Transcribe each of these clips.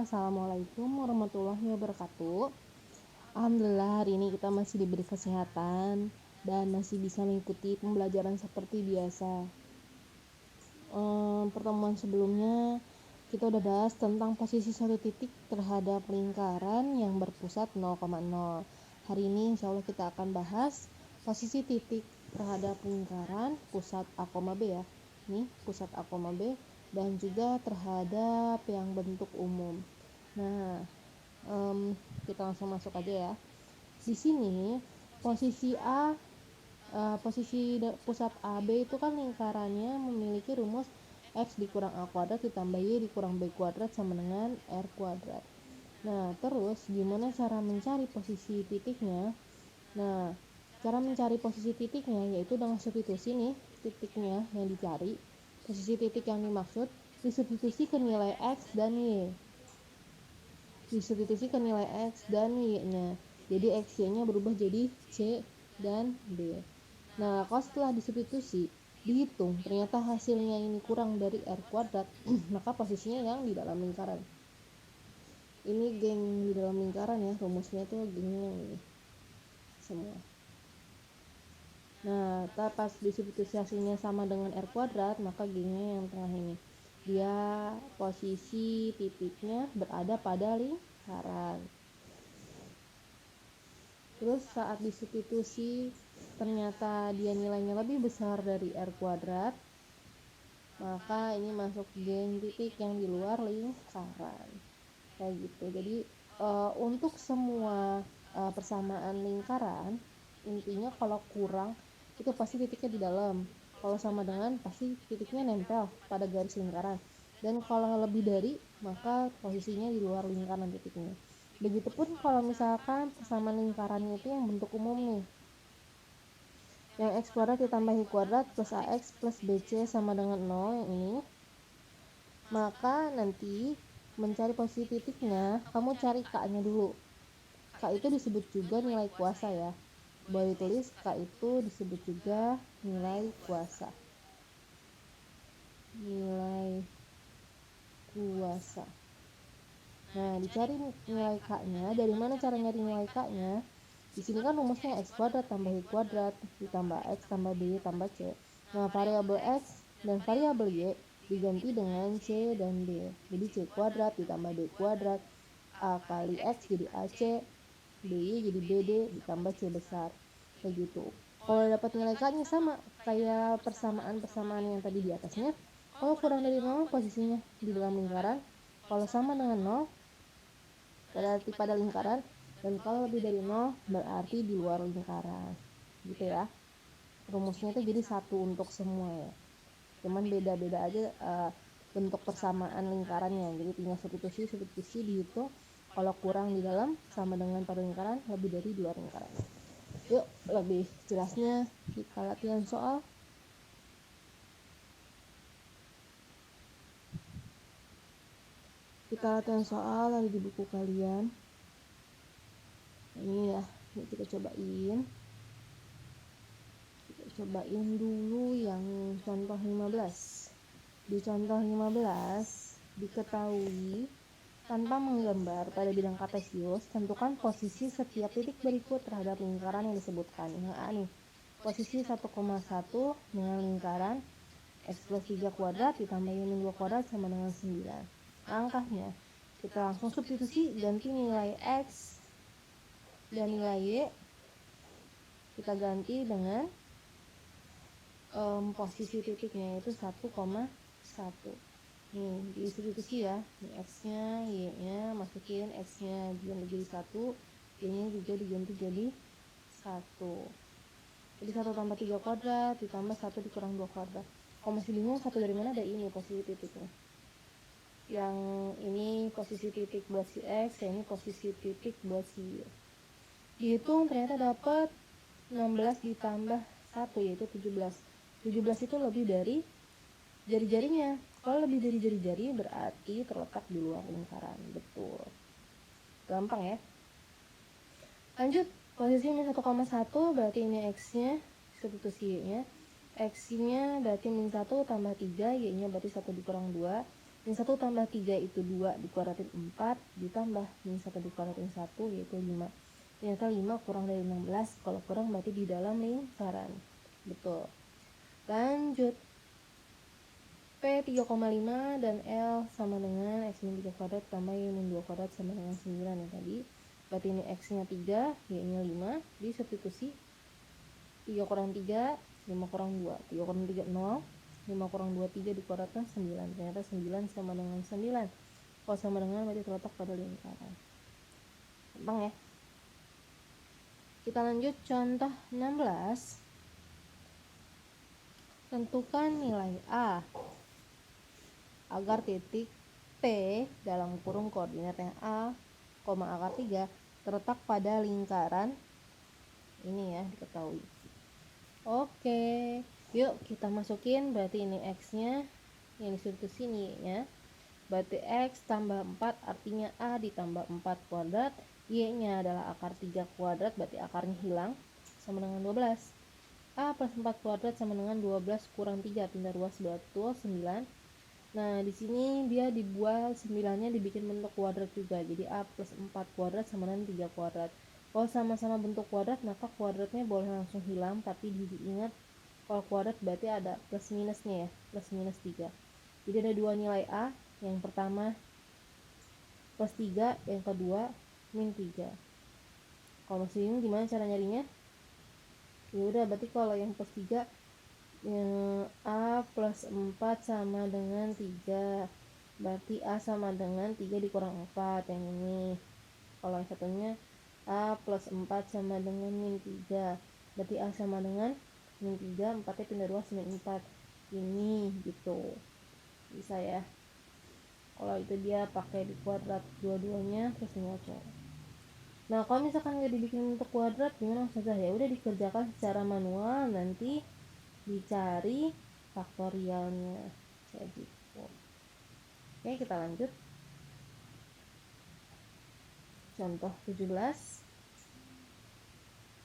Assalamualaikum warahmatullahi wabarakatuh. Alhamdulillah hari ini kita masih diberi kesehatan dan masih bisa mengikuti pembelajaran seperti biasa. Pertemuan sebelumnya kita udah bahas tentang posisi satu titik terhadap lingkaran yang berpusat 0,0. Hari ini insya Allah kita akan bahas posisi titik terhadap lingkaran pusat A, B ya. Ini pusat A, B dan juga terhadap yang bentuk umum. Nah, kita langsung masuk aja ya. Di sini posisi pusat AB itu kan lingkarannya memiliki rumus X dikurang A kuadrat ditambah Y dikurang B kuadrat sama dengan R kuadrat. Nah, terus gimana cara mencari posisi titiknya? Nah, cara mencari posisi titiknya yaitu dengan substitusi nih titiknya yang dicari. Posisi titik yang dimaksud disubstitusi ke nilai X dan Y. Disubstitusi ke nilai X dan Y-nya. Jadi X-Y-nya berubah jadi C dan D. Nah, kalau setelah disubstitusi, dihitung, ternyata hasilnya ini kurang dari R kuadrat, maka posisinya yang di dalam lingkaran. Ini geng di dalam lingkaran ya, rumusnya tuh gengnya yang ini. Semua. Nah, pas disubstitusi hasilnya sama dengan R kuadrat, maka gengnya yang tengah ini. Dia posisi titiknya berada pada lingkaran. Terus saat disubstitusi ternyata dia nilainya lebih besar dari R kuadrat, maka ini masuk geng titik yang di luar lingkaran. Kayak gitu. Jadi untuk semua persamaan lingkaran, intinya kalau kurang itu pasti titiknya di dalam, kalau sama dengan pasti titiknya nempel pada garis lingkaran, dan kalau lebih dari maka posisinya di luar lingkaran titiknya. Begitupun kalau misalkan persamaan lingkarannya itu yang bentuk umum nih, yang X kuadrat ditambah Y kuadrat plus AX plus BC sama dengan 0 yang ini, maka nanti mencari posisi titiknya kamu cari K-nya dulu. K itu disebut juga nilai kuasa ya. Boleh tulis K itu disebut juga nilai kuasa. Nilai kuasa. Nah, dicari nilai K-nya. Dari mana cara nyari nilai K-nya? Di sini kan rumusnya X kuadrat tambah Y kuadrat ditambah X tambah B tambah C. Nah, variabel X dan variabel Y diganti dengan C dan D. Jadi C kuadrat ditambah D kuadrat, A kali X jadi AC, BY jadi BD ditambah C besar. Kayak gitu. Kalau dapat nilai K-nya sama kayak persamaan yang tadi di atasnya. Kalau kurang dari 0 posisinya di dalam lingkaran. Kalau sama dengan 0 berarti pada lingkaran, dan kalau lebih dari 0 berarti di luar lingkaran. Gitu ya. Rumusnya itu jadi satu untuk semua ya. Cuman beda-beda aja bentuk persamaan lingkarannya. Jadi tinggal substitusi dihitung. Kalau kurang di dalam sama dengan pada lingkaran, lebih dari di luar lingkaran. Yuk, lebih jelasnya kita latihan soal. Kita latihan soal ada di buku kalian. Ini ya, ini kita cobain. Kita cobain dulu yang contoh 15. Di contoh 15 diketahui tanpa menggambar pada bidang kartesius, tentukan posisi setiap titik berikut terhadap lingkaran yang disebutkan. Yang A nih, posisi 1,1 dengan lingkaran X plus 3 kuadrat ditambah Y min 2 kuadrat sama dengan 9. Langkahnya, kita langsung substitusi, ganti nilai X dan nilai Y, kita ganti dengan posisi titiknya yaitu 1,1. Nih, disubstitusi ya. Nih X-nya, Y-nya masukin, X-nya diganti jadi 1, Y-nya juga diganti jadi 1. Jadi 1 tambah 3 kuadrat ditambah 1 dikurang 2 kuadrat. Kalau masih bingung 1 dari mana, ada ini posisi titiknya. Yang ini posisi titik buat si X, yang ini posisi titik buat si Y. Dihitung ternyata dapat 16 ditambah 1 yaitu 17. 17 itu lebih dari jari-jarinya. Kalau lebih dari jari-jari berarti terletak di luar lingkaran. Betul. Gampang ya. Lanjut, posisi min 1,1 berarti ini X-nya, substitusi Y-nya. X-nya berarti min 1 tambah 3, Y-nya berarti 1 dikurang 2. min 1 tambah 3 itu 2 dikuadratin 4 ditambah min 1 dikuadratin 1 yaitu 5. Ternyata 5 kurang dari 16, kalau kurang berarti di dalam lingkaran. Betul. Lanjut. P 3,5 dan L sama dengan X min 3 kuadrat tambah Y min 2 kuadrat sama dengan 9 ya tadi. Berarti ini X nya 3, Y nya 5. Disubstitusi 3 kurang 3, 5 kurang 2, 3 kurang 3, 0, 5 kurang 2, 3 dikuadratkan 9. Ternyata 9 sama dengan 9. Kalau sama dengan berarti terletak pada lingkaran. Gampang ya. Kita lanjut contoh 16. Tentukan nilai A agar titik P dalam kurung koordinatnya A, akar 3 terletak pada lingkaran ini ya, diketahui. Oke, yuk kita masukin. Berarti ini X nya yang disubstitusi sini ya. Berarti X tambah 4 artinya A ditambah 4 kuadrat, Y nya adalah akar 3 kuadrat, berarti akarnya hilang, sama dengan 12. A plus 4 kuadrat sama dengan 12 kurang 3, pindah ruas betul 9. Nah, di sini dia dibuat 9-nya dibikin bentuk kuadrat juga. Jadi A plus 4 kuadrat sama dengan 3 kuadrat. Kalau sama-sama bentuk kuadrat, maka kuadratnya boleh langsung hilang, tapi diingat kalau kuadrat berarti ada plus minusnya ya, plus minus 3. Jadi ada dua nilai A, yang pertama plus 3, yang kedua min 3. Kalau masih bingung gimana cara nyarinya? Ya udah, berarti kalau yang plus 3 A plus 4 sama dengan 3, berarti A sama dengan 3 dikurang 4 yang ini. Kalau yang satunya A plus 4 sama dengan min 3, berarti A sama dengan min 3, 4 nya pindah ruas min 4 ini gitu. Bisa ya. Kalau itu dia pakai di kuadrat dua-duanya terus ngocor. Nah, kalau misalkan nggak dibikin untuk kuadrat gimana Ustazah? Ya udah dikerjakan secara manual, nanti dicari faktorialnya kayak gitu. Oke, kita lanjut. Contoh 17.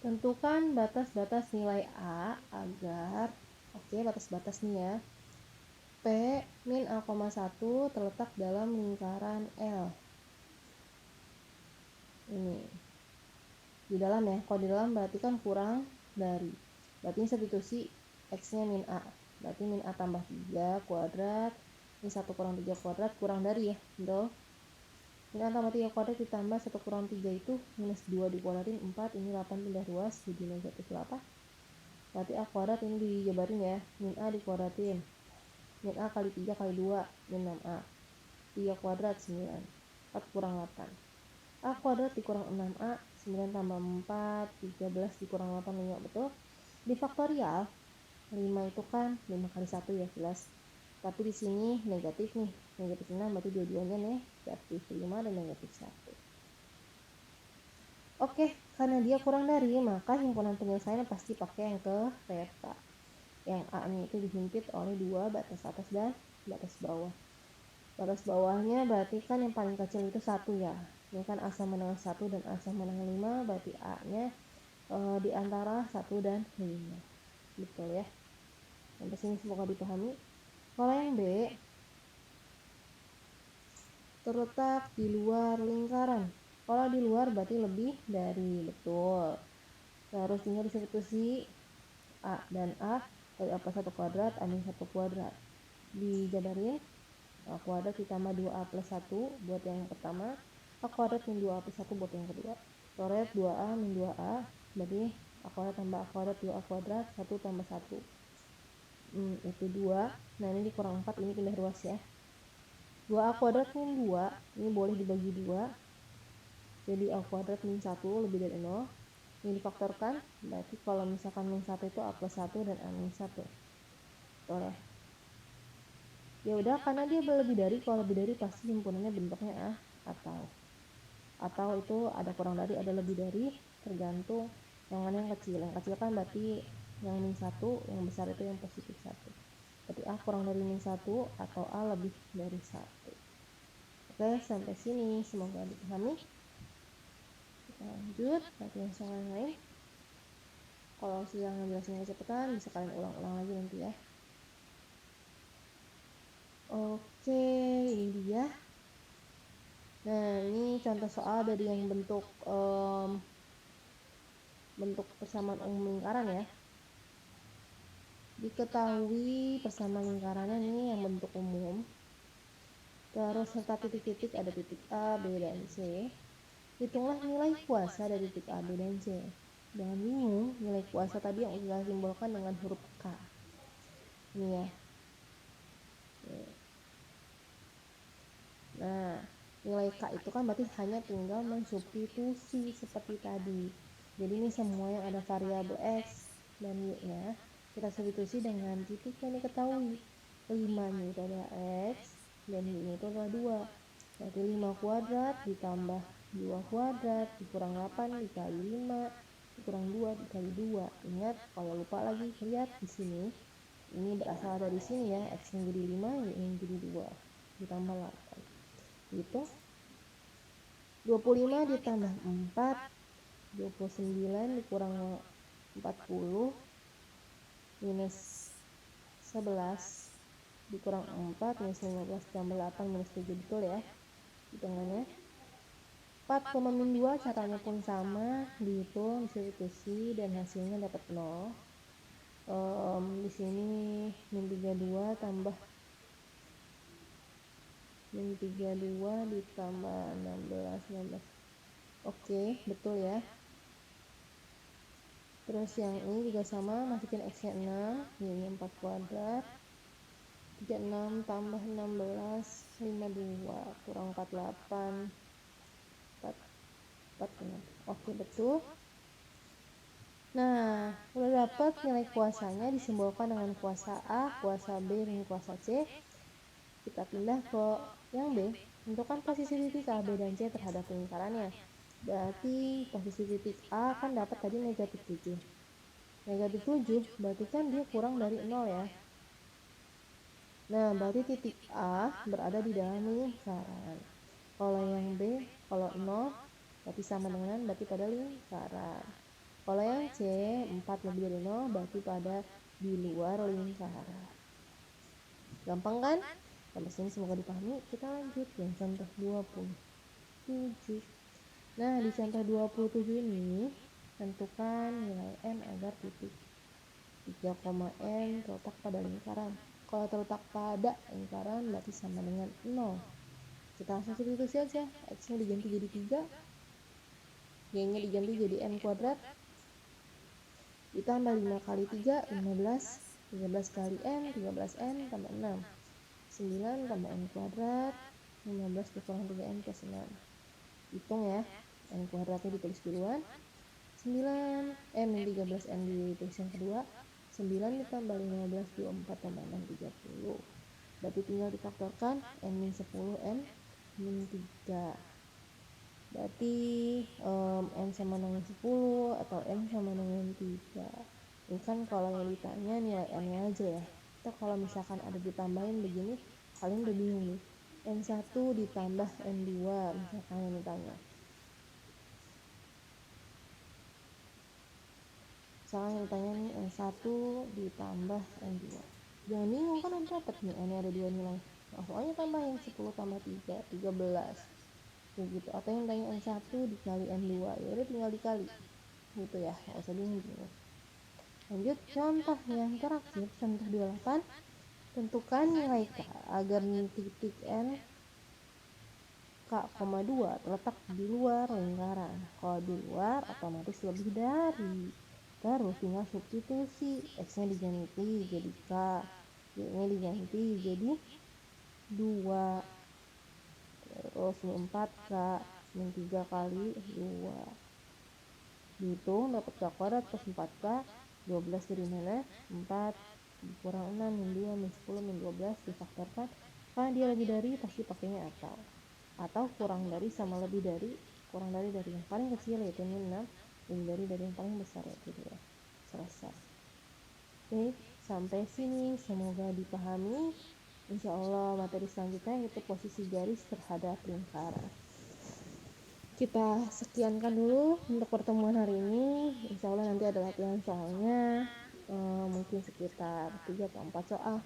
Tentukan batas-batas nilai A agar batas-batas nih ya. P min A,1 terletak dalam lingkaran L. Ini. Di dalam ya. Kalau di dalam berarti kan kurang dari. Berarti ini substitusi X-nya min A. Berarti min A tambah 3 kuadrat. Min 1 kurang 3 kuadrat kurang dari ya. Betul. Min A tambah 3 kuadrat ditambah 1 kurang 3 itu minus 2 dikuadratin 4. Ini 8 pindah ruas jadi negatif 8. Berarti A kuadrat ini dijabarin ya. Min A dikuadratin. Min A kali 3 kali 2. Min 6A. 3 kuadrat 9. 4 kurang 8. A kuadrat dikurang 6A. 9 tambah 4. 13 dikurang 8. 5 betul. Di faktorial 5 itu kan 5 kali 1 ya jelas. Tapi di sini negatif nih. Negatif 6 berarti dua-duanya negatif 5 dan negatif 1. Oke, karena dia kurang dari, maka himpunan penyelesaiannya pasti pakai yang ke theta. Yang A-nya itu dihimpit oleh 2 batas atas dan batas bawah. Batas bawahnya berarti kan yang paling kecil itu 1 ya. Ini kan A sama dengan 1 dan A sama dengan 5, berarti A-nya di antara 1 dan 5. Betul ya. Sampai sini semoga dipahami. Kalau yang B, terletak di luar lingkaran. Kalau di luar berarti lebih dari, betul. Terus tinggal disubstitusi A dan A dari A plus 1 kuadrat, A min 1 kuadrat. Dijabarin A kuadrat ditambah 2A plus 1 buat yang pertama, A kuadrat min 2A plus 1 buat yang kedua. Coret 2A min 2A, berarti A kuadrat tambah A kuadrat 2A kuadrat, 1 tambah 1. Itu 2. Nah, ini dikurang 4, ini pindah ruas ya. 2A kuadrat min 2, ini boleh dibagi 2. Jadi A kuadrat min 1 lebih dari 0. Ini difaktorkan, berarti kalau misalkan min 1 itu A plus 1 dan A min 1. Betul ya. Ya udah, karena dia lebih dari, kalau lebih dari pasti himpunannya bentuknya A atau itu ada kurang dari, ada lebih dari, tergantung yang mana yang kecil. Yang kecil kan berarti yang min 1, yang besar itu yang positif 1. Berarti A kurang dari min 1 atau A lebih dari 1. Oke, sampai sini semoga dipahami. Kita lanjut latihan soal yang lain. Kalau sudah ngejelasin kecepatan bisa kalian ulang-ulang lagi nanti ya. Oke, ini dia. Nah, ini contoh soal dari yang bentuk persamaan umum lingkaran ya. Diketahui persamaan lingkarannya nih yang bentuk umum. Terus serta titik-titik ada titik A, B, dan C. Hitunglah nilai kuasa dari titik A, B, dan C. Jangan bingung, nilai kuasa tadi yang kita simbolkan dengan huruf K. Ini ya. Nah, nilai K itu kan berarti hanya tinggal mensubstitusi seperti tadi. Jadi ini semua yang ada variabel X dan Y-nya, kita substitusi dengan titik yang diketahui. 5-nya itu adalah X, dan Y-nya itu adalah 2. Berarti 5 kuadrat ditambah 2 kuadrat dikurang 8 dikali 5 dikurang 2 dikali 2. Ingat, kalau lupa lagi, lihat di sini. Ini berasal dari sini ya, X-nya jadi 5, Y-nya jadi 2. Ditambah 8. Gitu. 25 ditambah 4, 29 dikurang 40 minus 11 dikurang 4 minus 15 ditambah 8 minus 7, betul ya hitungannya. 4, min 2 caranya pun sama, dihitung, disubstitusi, dan hasilnya dapat 0. Di sini min 32 tambah min 32 ditambah 16. Oke, betul ya. Terus yang ini juga sama, masukin X-nya 6, Y-nya 4 kuadrat. 36 tambah 16, 52, kurang 48, 46. Oke, betul. Nah, udah dapat nilai kuasanya disimbolkan dengan kuasa A, kuasa B, dan kuasa C. Kita pindah ke yang B. Tentukan posisi titik A, B, dan C terhadap lingkarannya. Berarti posisi titik A kan dapat tadi negatif 7. Negatif 7 berarti kan dia kurang dari 0 ya. Nah, berarti titik A berada di dalam lingkaran. Kalau yang B, kalau 0 berarti sama dengan berarti pada lingkaran. Kalau yang C, 4 lebih dari 0 berarti pada di luar lingkaran. Gampang kan? Sampai sini semoga dipahami. Kita lanjut yang contoh 27. Nah, di contoh 27 ini tentukan nilai N agar titik 3,N terletak pada lingkaran. Kalau terletak pada lingkaran berarti sama dengan 0. Kita langsung substitusi aja. X-nya diganti jadi 3, Y-nya diganti jadi N kuadrat, ditambah 5 kali 3, 15, 13 kali N, 13N tambah 6, 9 tambah N kuadrat, 15 dikurang 3N plus 6. Hitung ya, N kuadratnya ditulis duluan, 9, min 13N ditulis yang kedua, 9 ditambah 15, 24 tambah 6, 30. Berarti tinggal difaktorkan, N min 10, N min 3. Berarti N sama dengan 10 atau N sama dengan 3. Ini kan kalau yang ditanya nilai N-nya aja ya. Kita kalau misalkan ada ditambahin begini, kalian udah bingung nih. N1 ditambah N2 misalkan yang ditanya. Misalkan yang ditanya nih N1 ditambah N2. Jangan bingung kan udah dapat nih N-nya ada 2 nilai. Langsung aja tambah yang 10 tambah 3, 13. Kayak gitu. Atau yang tanya N1 dikali N2, ya udah tinggal dikali. Gitu ya, nggak usah bingung. Lanjut contoh yang terakhir, contoh 28. Tentukan nilai K agar titik N K,2 terletak di luar lingkaran. Kalau di luar otomatis lebih dari. Terus tinggal substitusi, X-nya diganti jadi K, Y-nya diganti jadi 2. Terus ini 4K, min 3 kali 2. Dihitung dapat K kuadrat plus 4K, 12 dari mana? 4 dikurang 6 min 2 min 10 min 12 difaktorkan. Karena dia lebih dari pasti pakainya atau kurang dari sama lebih dari, kurang dari yang paling kecil yaitu min 6, lebih dari yang paling besar yaitu 2. Selesai. Oke, sampai sini semoga dipahami. Insya Allah materi selanjutnya yaitu posisi garis terhadap lingkaran. Kita sekiankan dulu untuk pertemuan hari ini. Insya Allah nanti ada latihan soalnya, mungkin sekitar 3 atau 4 soal.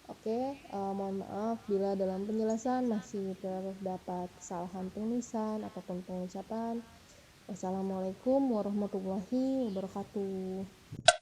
Oke, mohon maaf bila dalam penjelasan masih terdapat kesalahan penulisan ataupun pengucapan. Wassalamualaikum warahmatullahi wabarakatuh.